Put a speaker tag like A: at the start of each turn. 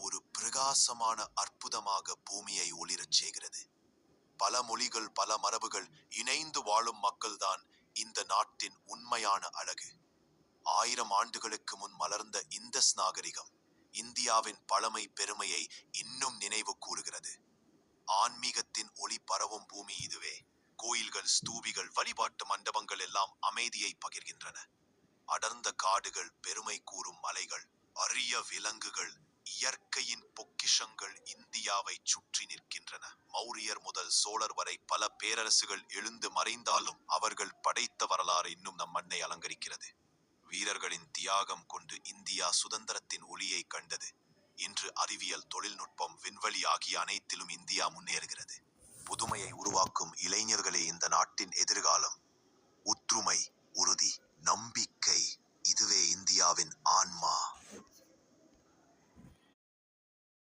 A: ஒரு பிரகாசமான அற்புதமாக பூமியை ஒளிரச் செய்கிறது. பல மொழிகள் பல மரபுகள் இணைந்து வாழும் மக்கள்தான் இந்த நாட்டின் உண்மையான அழகு. 1000 ஆண்டுகளுக்கு முன் மலர்ந்த இந்தஸ் நாகரிகம் இந்தியாவின் பழமை பெருமையை இன்னும் நினைவு கூறுகிறது. ஆன்மீகத்தின் ஒளி பரவும் பூமி இதுவே. கோயில்கள், ஸ்தூபிகள், வழிபாட்டு மண்டபங்கள் எல்லாம் அமைதியை பகிர்கின்றன. அடர்ந்த காடுகள், பெருமை கூறும் மலைகள், அரிய விலங்குகள், இயற்கையின் பொக்கிஷங்கள் இந்தியாவை சுற்றி நிற்கின்றன. மௌரியர் முதல் சோழர் வரை பல பேரரசுகள் எழுந்து மறைந்தாலும் அவர்கள் படைத்த வரலாறு இன்னும் நம் மண்ணை அலங்கரிக்கிறது. வீரர்களின் தியாகம் கொண்டு இந்தியா சுதந்திரத்தின் ஒளியை கண்டது. இன்று அறிவியல், தொழில்நுட்பம், விண்வெளி ஆகிய அனைத்திலும் இந்தியா முன்னேறுகிறது. புதுமையை உருவாக்கும் இளைஞர்களே இந்த நாட்டின் எதிர்காலம். ஒற்றுமை, உறுதி, நம்பிக்கை, இதுவே இந்தியாவின் ஆன்மீக